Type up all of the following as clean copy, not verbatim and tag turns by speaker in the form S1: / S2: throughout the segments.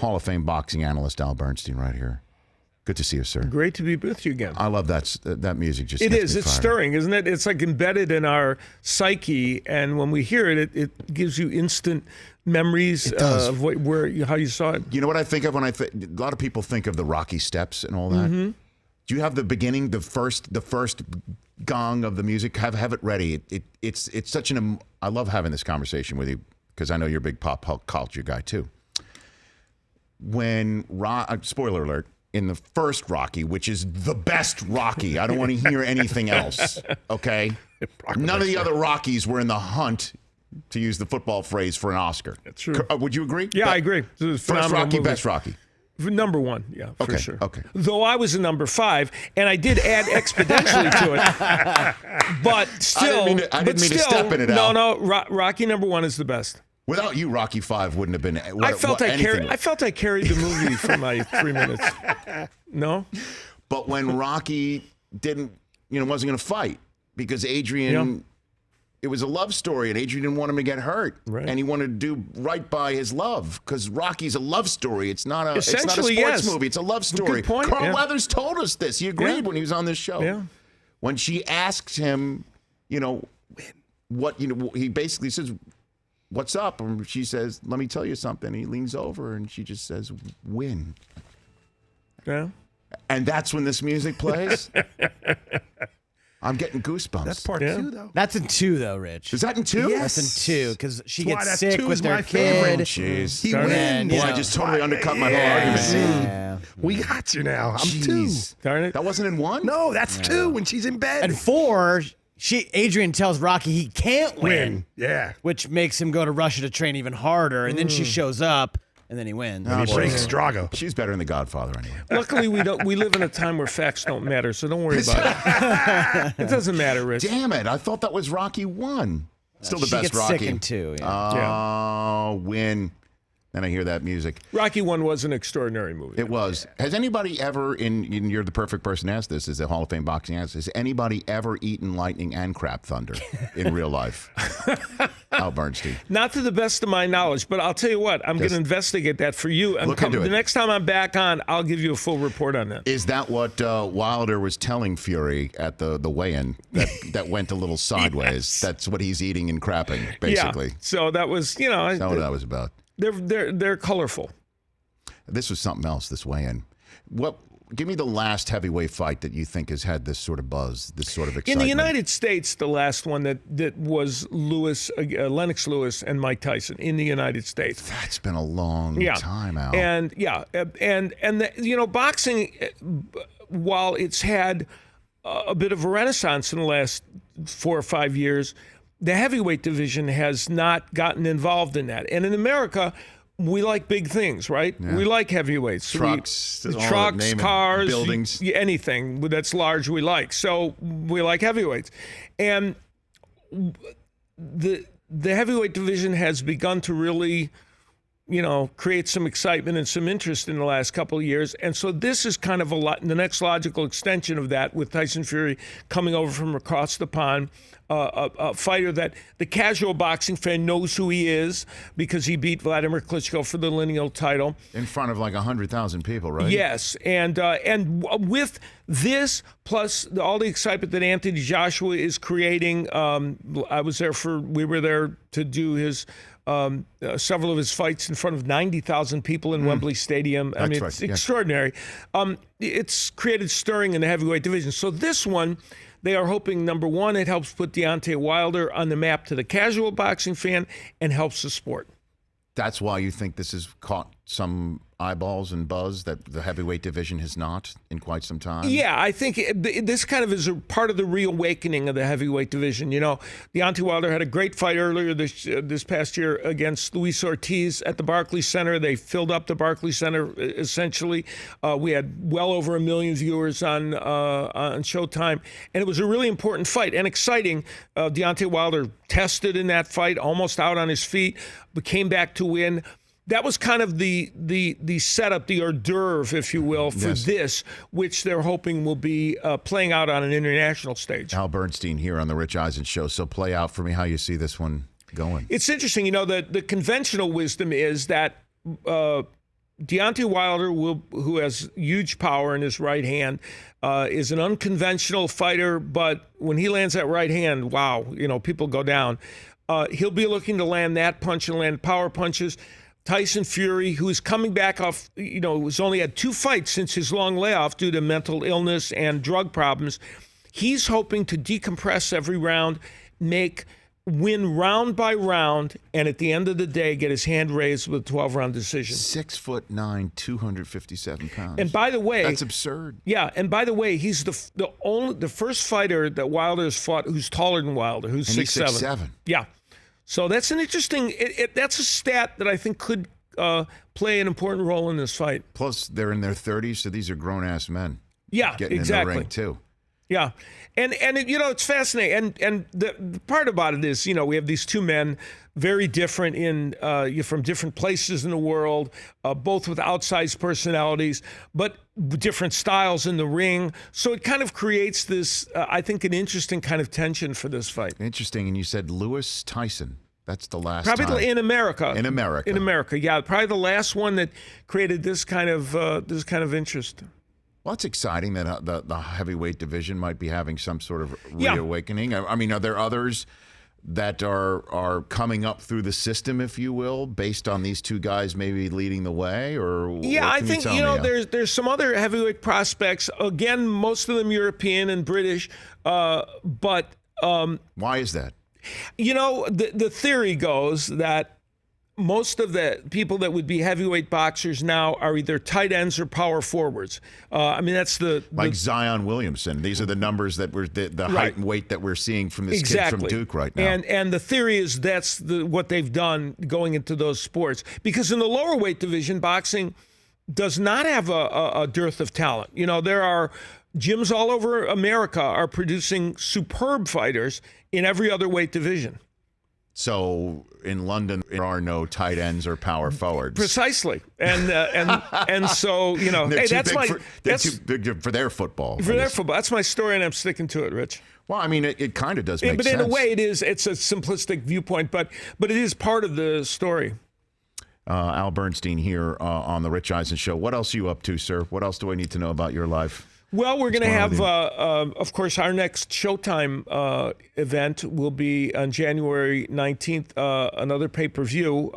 S1: Hall of Fame boxing analyst Al Bernstein right here. Good to see you, sir.
S2: Great to be with you again.
S1: I love that music. Just
S2: it
S1: gets
S2: is.
S1: me
S2: It's
S1: fired up.
S2: stirring, isn't it? It's like embedded in our psyche, and when we hear it, it gives you instant memories of how you saw it.
S1: You know what I think of when a lot of people think of the Rocky steps and all that.
S2: Mm-hmm.
S1: Do you have the beginning, the first gong of the music? Have it ready. It's such an. I love having this conversation with you because I know you're a big pop culture guy too. When spoiler alert. In the first Rocky, which is the best Rocky. I don't want to hear anything else, okay? None of the other Rockies were in the hunt, to use the football phrase, for an Oscar.
S2: That's true.
S1: Would you agree?
S2: Yeah, I agree.
S1: First Rocky,
S2: movie.
S1: best Rocky.
S2: Number one, yeah, for
S1: Okay,
S2: sure.
S1: okay.
S2: Though I was a number 5, and I did add exponentially to it. But still...
S1: I didn't mean to step in it, Al.
S2: No, Rocky number 1 is the best.
S1: Without you, Rocky 5 wouldn't have been.
S2: I felt I carried the movie for my 3 minutes. No,
S1: but when Rocky wasn't going to fight because Adrian, it was a love story, and Adrian didn't want him to get hurt,
S2: right.
S1: And he wanted to do right by his love because Rocky's a love story. It's not a
S2: Essentially,
S1: sports movie. It's a love story.
S2: Good point.
S1: Carl Weathers told us this. He agreed when he was on this show.
S2: Yeah.
S1: When she asked him, what he basically says, "What's up?" And she says, "Let me tell you something." He leans over and she just says, "Win."
S2: Yeah.
S1: And that's when this music plays. I'm getting goosebumps.
S3: That's part 2, though.
S4: That's in 2, though, Rich.
S1: Is that in 2?
S3: Yes.
S4: That's in 2 because she
S3: That's why
S4: gets
S3: that
S4: sick
S3: 2
S4: with
S3: is
S4: their
S3: my
S4: kid.
S3: favorite.
S1: Jeez.
S3: He
S4: And
S3: wins.
S4: then,
S1: Boy, I just totally undercut my whole argument.
S4: Yeah.
S3: We got you now. I'm
S1: Jeez.
S3: 2.
S2: Darn it.
S1: That wasn't in 1?
S3: No, that's 2 when she's in bed.
S4: And 4, Adrian tells Rocky he can't win,
S3: Yeah.
S4: which makes him go to Russia to train even harder. And then she shows up, and then he wins.
S3: And he breaks Drago.
S1: She's better than the Godfather anyway.
S2: Luckily, we live in a time where facts don't matter, so don't worry about it. It doesn't matter, Rich.
S1: Damn it. I thought that was Rocky 1. Still the
S4: she
S1: best
S4: gets
S1: Rocky.
S4: sick in 2. Yeah.
S1: Oh, win. Then I hear that music.
S2: Rocky 1 was an extraordinary movie.
S1: It was. Has anybody ever, and you're the perfect person to ask this, as a Hall of Fame boxing analyst, has anybody ever eaten lightning and crab thunder in real life? Al Bernstein.
S2: Not to the best of my knowledge, but I'll tell you what, I'm going to investigate that for you. And
S1: Look into it.
S2: The next time I'm back on, I'll give you a full report on that.
S1: Is that what Wilder was telling Fury at the weigh-in that went a little sideways?
S2: Yes.
S1: That's what he's eating and crapping, basically.
S2: Yeah. So that was,
S1: That's not what that was about.
S2: They're colorful.
S1: This was something else, this weigh-in. Give me the last heavyweight fight that you think has had this sort of buzz, this sort of excitement.
S2: In the United States, the last one that was Lennox Lewis and Mike Tyson in the United States.
S1: That's been a long time out.
S2: And boxing, while it's had a bit of a renaissance in the last 4 or 5 years, the heavyweight division has not gotten involved in that. And in America, we like big things, right?
S1: Yeah.
S2: We like heavyweights.
S1: Trucks,
S2: Trucks, cars,
S1: buildings.
S2: Anything that's large we like. So we like heavyweights. And the heavyweight division has begun to really, create some excitement and some interest in the last couple of years. And so this is kind of the next logical extension of that, with Tyson Fury coming over from across the pond, a fighter that the casual boxing fan knows who he is because he beat Vladimir Klitschko for the lineal title.
S1: In front of like 100,000 people, right?
S2: Yes, and with this, plus all the excitement that Anthony Joshua is creating, we were there to do his several of his fights in front of 90,000 people in Wembley Stadium. I mean, it's extraordinary. It's created stirring in the heavyweight division. So this one, they are hoping, number one, it helps put Deontay Wilder on the map to the casual boxing fan and helps the sport.
S1: That's why you think this has caught some eyeballs and buzz that the heavyweight division has not in quite some time?
S2: Yeah, I think this kind of is a part of the reawakening of the heavyweight division. Deontay Wilder had a great fight earlier this past year against Luis Ortiz at the Barclays Center. They filled up the Barclays Center, essentially. We had well over 1 million viewers on Showtime, and it was a really important fight and exciting. Deontay Wilder tested in that fight, almost out on his feet, but came back to win. That was kind of the setup, the hors d'oeuvre, if you will, for this, which they're hoping will be playing out on an international stage.
S1: Al Bernstein here on the Rich Eisen Show. So play out for me how you see this one going.
S2: It's interesting, the conventional wisdom is that Deontay Wilder, who has huge power in his right hand, is an unconventional fighter, but when he lands that right hand, wow, people go down. He'll be looking to land that punch and land power punches. Tyson Fury, who is coming back off, has only had 2 fights since his long layoff due to mental illness and drug problems. He's hoping to decompress every round, win round by round, and at the end of the day, get his hand raised with a 12-round decision.
S1: 6'9", 257 pounds.
S2: And by the way,
S1: that's absurd.
S2: Yeah, and by the way, he's the first fighter that Wilder has fought who's taller than Wilder, who's 6'7".
S1: 6'7".
S2: Yeah, so that's an interesting. That's a stat that I think could play an important role in this fight.
S1: Plus, they're in their 30s, so these are grown-ass men.
S2: Yeah,
S1: getting
S2: exactly.
S1: in the ring too.
S2: Yeah, and it's fascinating. And the part about it is, we have these 2 men, very different from different places in the world, both with outsized personalities, but different styles in the ring. So it kind of creates this, I think, an interesting kind of tension for this fight.
S1: Interesting. And you said Lewis Tyson. That's the last
S2: Probably
S1: time.
S2: in America.
S1: In America.
S2: In America, yeah. Probably the last one that created this kind of interest.
S1: Well, it's exciting that the heavyweight division might be having some sort of reawakening. I mean, are there others that are coming up through the system, if you will, based on these 2 guys maybe leading the way? Or
S2: yeah, I think there's some other heavyweight prospects. Again, most of them European and British, but
S1: why is that?
S2: The theory goes that most of the people that would be heavyweight boxers now are either tight ends or power forwards. That's
S1: like Zion Williamson. These are the numbers that we're the height and weight that we're seeing from this kid from Duke right now.
S2: And the theory is that's what they've done going into those sports, because in the lower weight division, boxing does not have a dearth of talent. There are gyms all over America are producing superb fighters in every other weight division.
S1: So in London, there are no tight ends or power forwards.
S2: Precisely, and so hey, that's
S1: too big for their football.
S2: For their football, that's my story, and I'm sticking to it, Rich.
S1: Well, I mean, it kind of does make sense.
S2: But in a way, it's a simplistic viewpoint, but it is part of the story.
S1: Al Bernstein here on the Rich Eisen Show. What else are you up to, sir? What else do I need to know about your life?
S2: Well, we're going to have, of course, our next Showtime event will be on January 19th. Another pay-per-view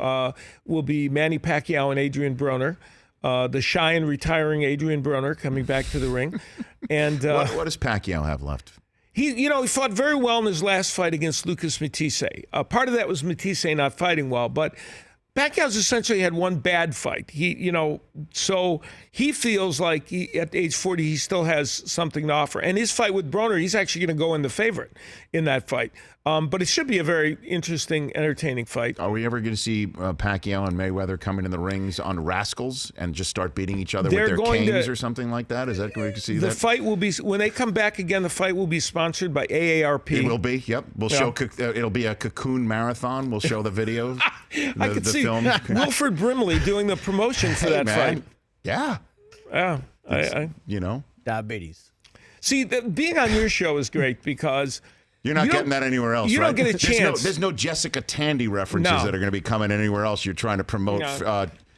S2: will be Manny Pacquiao and Adrian Broner. The shy and retiring Adrian Broner coming back to the ring. And
S1: what does Pacquiao have left?
S2: He fought very well in his last fight against Lucas Matisse. Part of that was Matisse not fighting well, but Pacquiao's essentially had one bad fight. So he feels like at age 40 he still has something to offer. And his fight with Broner, he's actually going to go in the favorite in that fight. But it should be a very interesting, entertaining fight.
S1: Are we ever going to see Pacquiao and Mayweather come into the rings on rascals and just start beating each other with their canes or something like that? Is that going to see that?
S2: The fight will be, when they come back again, the fight will be sponsored by AARP.
S1: It will be, yep. We'll show, it'll be a Cocoon Marathon. We'll show the videos.
S2: I could see Wilford Brimley doing the promotion for that fight.
S1: Yeah.
S2: Yeah.
S4: Diabetes.
S2: See, being on your show is great because
S1: you're not getting that anywhere else.
S2: You
S1: right?
S2: don't get a chance.
S1: There's no Jessica Tandy references that are going to be coming anywhere else. You're trying to promote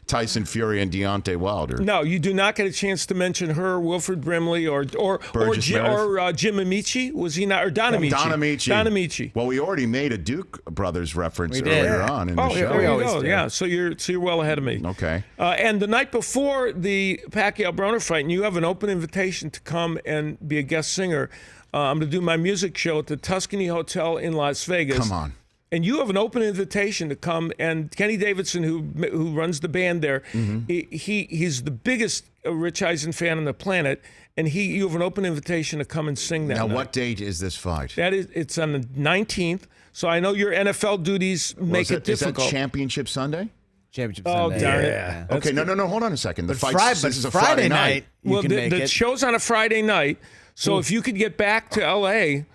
S1: Tyson Fury and Deontay Wilder.
S2: No, you do not get a chance to mention her, Wilford Brimley, or Jim Amici. Was he not? Or Don Amici. Don Amici.
S1: Well, we already made a Duke Brothers reference earlier on in the show.
S2: There you go. Yeah, so you're well ahead of me.
S1: Okay.
S2: And the night before the Pacquiao-Broner fight, and you have an open invitation to come and be a guest singer. I'm going to do my music show at the Tuscany Hotel in Las Vegas.
S1: Come on.
S2: And you have an open invitation to come. And Kenny Davidson, who runs the band there, he's the biggest Rich Eisen fan on the planet. And you have an open invitation to come and sing that night.
S1: What date is this fight?
S2: It's on the 19th. So I know your NFL duties make it difficult.
S1: Is that Championship Sunday?
S4: Championship Sunday.
S2: Oh, darn it.
S4: Yeah.
S1: Okay, no. Hold on a second.
S4: This is a Friday night.
S2: The show's on a Friday night. So if you could get back to L.A.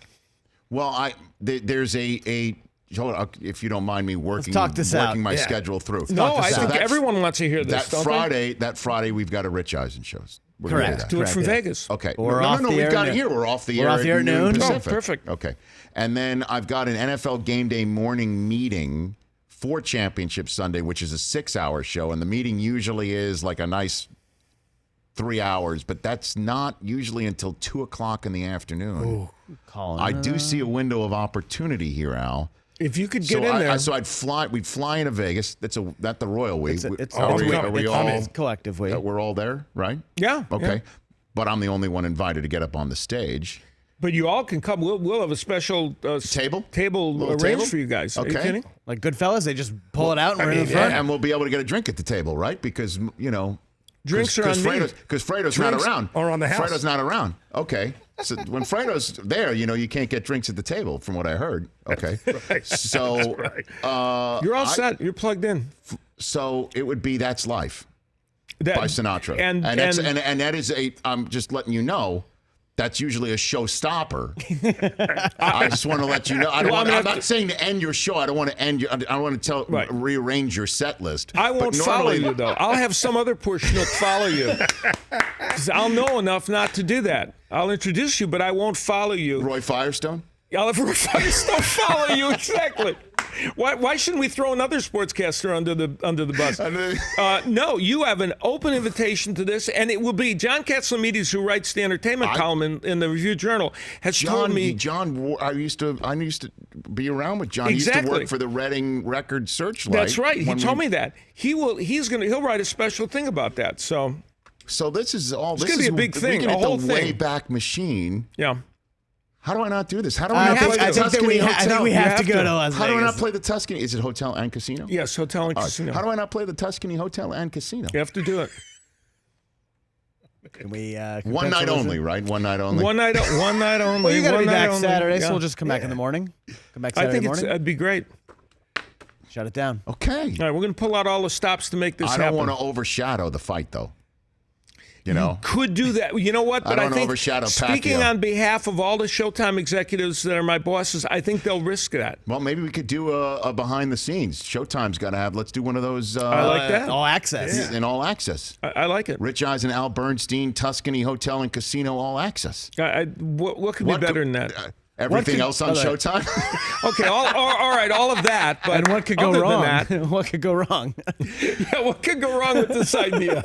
S1: Well, there's a if you don't mind me working my schedule through.
S2: No, I think everyone wants to hear this.
S1: That Friday, we've got a Rich Eisen show.
S4: Correct.
S2: Do it from Vegas.
S1: Okay.
S4: No,
S1: we've got it here. We're off the air at noon Pacific.
S2: Oh, perfect.
S1: Okay. And then I've got an NFL Game Day morning meeting before Championship Sunday, which is a 6-hour show, and the meeting usually is like a nice 3 hours, but that's not usually until 2 o'clock in the afternoon. I do see a window of opportunity here, Al.
S2: If you could get in there.
S1: So we'd fly into Vegas. That's the Royal we.
S4: It's
S1: Are we all
S4: collectively.
S1: we're all there, right?
S2: Yeah.
S1: Okay.
S2: Yeah.
S1: But I'm the only one invited to get up on the stage.
S2: But you all can come. We'll have a special
S1: Table
S2: arranged
S1: table?
S2: for you guys. Are you
S1: Okay.
S2: kidding?
S4: Like Goodfellas, they just pull it out and we're in the front.
S1: And we'll be able to get a drink at the table, right? Because
S2: Drinks are on me.
S1: Because Fredo's not around.
S3: are on the house.
S1: Fredo's not around. Okay. So when Fredo's there, you can't get drinks at the table, from what I heard. Okay.
S3: Right.
S1: So
S2: You're all set. You're plugged in.
S1: so it would be That's Life
S2: That-
S1: by Sinatra.
S2: And
S1: that is I'm just letting you know. That's usually a showstopper. I just want to let you know. I'm not saying to end your show. I don't want to end your. I want to rearrange your set list.
S2: I won't follow you, though. I'll have some other poor schnook follow you. 'Cause I'll know enough not to do that. I'll introduce you, but I won't follow you.
S1: Roy Firestone.
S2: I'll have Roy Firestone follow you, exactly. Why shouldn't we throw another sportscaster under the bus? No, you have an open invitation to this, and it will be John Katzlamides, who writes the entertainment column in the Review Journal, has told me.
S1: I used to be around with John.
S2: Exactly.
S1: He used to work for the Reading Record Searchlight.
S2: That's right. He told me that he'll write a special thing about that. So
S1: this is all.
S2: It's going to be a big thing.
S1: We can
S2: A
S1: hit
S2: whole
S1: the
S2: thing.
S1: Wayback Machine.
S2: Yeah.
S1: How do I not do this? How do I not play the
S4: I
S1: Tuscany Hotel?
S4: think we have to go to Las Vegas.
S1: How do I not play the Tuscany? Is it hotel and casino?
S2: Yes, hotel and casino.
S1: How do I not play the Tuscany Hotel and Casino?
S2: You have to do it.
S4: Can we?
S1: One night only, right? One night only.
S2: One night only.
S4: Well, you got to be
S2: one night
S4: back
S2: only.
S4: Saturday,
S2: Yeah.
S4: so we'll just come back in the morning. Come back
S2: I
S4: Saturday
S2: think
S4: morning.
S2: it'd be great.
S4: Shut it down.
S1: Okay.
S2: All right, we're going to pull out all the stops to make this
S1: I
S2: happen.
S1: don't want to overshadow the fight, though.
S2: Could do that. You know what? But
S1: I don't
S2: think
S1: overshadow
S2: speaking
S1: Pacquiao.
S2: on behalf of all the Showtime executives that are my bosses, I think they'll risk that.
S1: Well, maybe we could do a behind the scenes. Showtime's got to have. Let's do one of those.
S2: I like that.
S4: All access.
S1: In all access.
S2: I like it.
S1: Rich Eisen, Al Bernstein, Tuscany Hotel and Casino, all access.
S2: What could be better than that?
S1: Everything else on Showtime?
S2: Okay, all right, all of that. But
S4: And what could go
S2: other than
S4: wrong?
S2: that-
S4: What could go wrong?
S2: yeah, what could go wrong with this idea?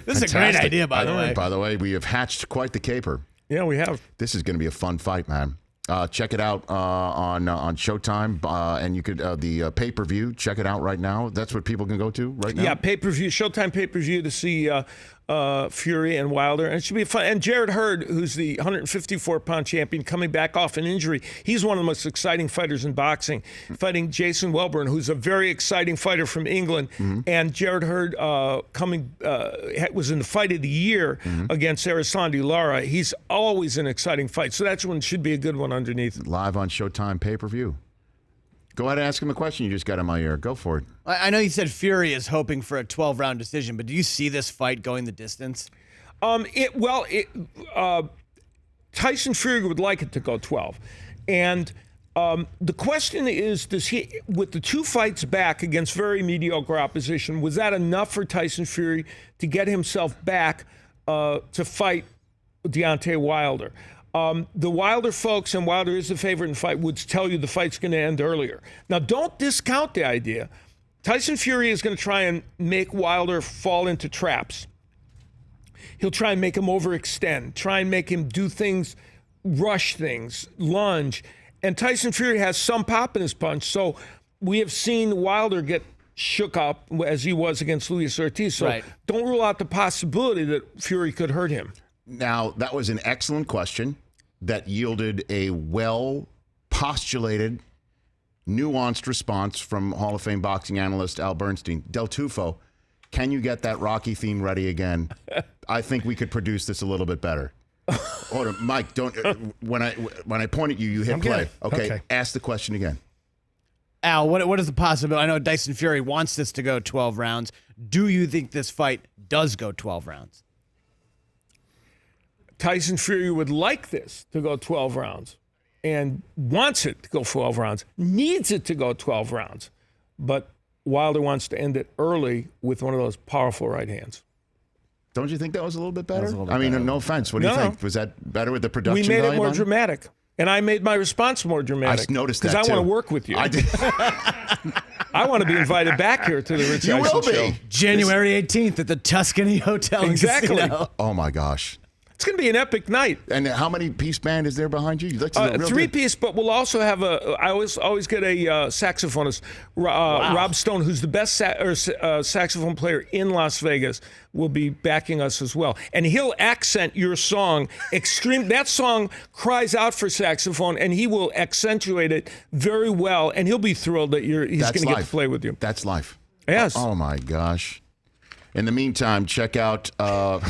S4: This is a great idea, by the way.
S1: By the way, we have hatched quite the caper.
S2: Yeah, we have.
S1: This is going to be a fun fight, man. Check it out on Showtime, and you could the pay-per-view. Check it out right now. That's what people can go to right now.
S2: Yeah, pay-per-view, Showtime pay-per-view to see Fury and Wilder, and it should be fun. And Jared Hurd, who's the 154-pound champion, coming back off an injury. He's one of the most exciting fighters in boxing, fighting Jason Welburn, who's a very exciting fighter from England. And Jared Hurd was in the fight of the year against Aristandi Lara. He's always an exciting fight, so that's one should be a good one underneath.
S1: Live on Showtime pay-per-view. Go ahead and ask him a question you just got in my ear. Go for it.
S4: I know you said Fury is hoping for a 12-round decision, but do you see this fight going the distance?
S2: Tyson Fury would like it to go 12. And the question is, does he, with the two fights back against very mediocre opposition, was that enough for Tyson Fury to get himself back to fight Deontay Wilder? The Wilder folks, and Wilder is the favorite in the fight, would tell you the fight's going to end earlier. Now, don't discount the idea. Tyson Fury is going to try and make Wilder fall into traps. He'll try and make him overextend, try and make him do things, rush things, lunge. And Tyson Fury has some pop in his punch. So we have seen Wilder get shook up as he was against Luis Ortiz. So don't rule out the possibility that Fury could hurt him.
S1: Now, that was an excellent question that yielded a well-postulated, nuanced response from Hall of Fame boxing analyst Al Bernstein. Del Tufo, can you get that Rocky theme ready again? I think we could produce this a little bit better. Hold on, Mike, don't. When I point at you, you hit play. Okay, ask the question again.
S4: Al, what is the possibility? I know Tyson Fury wants this to go 12 rounds. Do you think this fight does go 12 rounds?
S2: Tyson Fury would like this to go 12 rounds and wants it to go 12 rounds, needs it to go 12 rounds. But Wilder wants to end it early with one of those powerful right hands.
S1: Don't you think that was a little bit better? No offense. What do you think? Was that better with the production?
S2: We made it
S1: value
S2: more
S1: on
S2: dramatic. And I made my response more dramatic.
S1: I noticed that,
S2: because I want
S1: too.
S2: to work with you.
S1: I did.
S2: I want to be invited back here to the Rich
S1: You
S2: Eisen
S1: will
S2: show.
S1: be.
S4: January 18th at the Tuscany Hotel and
S2: Exactly.
S4: Casino.
S1: Oh my gosh.
S2: It's going to be an epic night.
S1: And how many piece band is there behind you? That's a real good-
S2: Three-piece, but we'll also have I always get a saxophonist, Rob Stone, who's the best saxophone player in Las Vegas, will be backing us as well. And he'll accent your song extreme. That song cries out for saxophone, and he will accentuate it very well, and he'll be thrilled that he's
S1: That's
S2: going to get to
S1: life.
S2: play with you.
S1: That's life.
S2: Yes.
S1: Oh my gosh. In the meantime, check out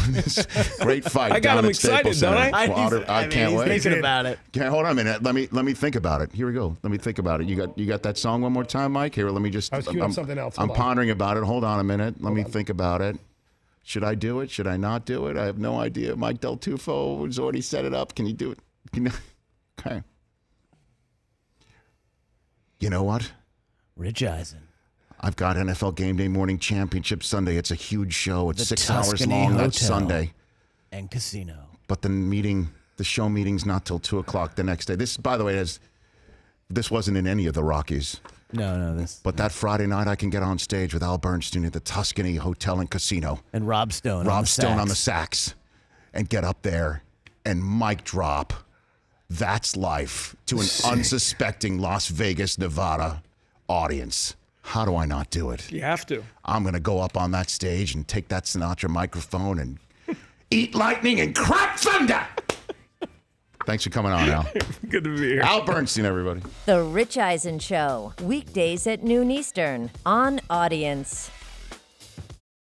S1: this great fight.
S2: I got
S1: down
S2: him
S1: at Staples
S2: excited, don't
S1: Center.
S2: I?
S1: Well, I can't
S4: he's
S1: wait.
S4: thinking about it.
S1: Okay, hold on a minute. Let me think about it. Here we go. Let me think about it. You got that song one more time, Mike? Here, let me just.
S3: I was queuing up something else.
S1: I'm
S3: Hold on.
S1: pondering about it. Hold on a minute. Let me think about it. Should I do it? Should I not do it? I have no idea. Mike Del Tufo has already set it up. Can you do it? Okay. You know what?
S4: Rich Eisen.
S1: I've got NFL Game Day Morning Championship Sunday. It's a huge show. It's
S4: The
S1: 6 hours
S4: Tuscany
S1: long. That's
S4: Hotel.
S1: Sunday.
S4: And Casino.
S1: But the show meeting's not till 2 o'clock the next day. This, by the way, this wasn't in any of the Rockies.
S4: No, this.
S1: But that Friday night, I can get on stage with Al Bernstein at the Tuscany Hotel and Casino.
S4: And Rob Stone.
S1: Rob Stone on the sax. And get up there and mic drop. That's life to an unsuspecting Las Vegas, Nevada audience. How do I not do it?
S2: You have to.
S1: I'm going to go up on that stage and take that Sinatra microphone and eat lightning and crap thunder. Thanks for coming on, Al.
S2: Good to be here.
S1: Al Bernstein, everybody.
S5: The Rich Eisen Show, weekdays at noon Eastern on Audience.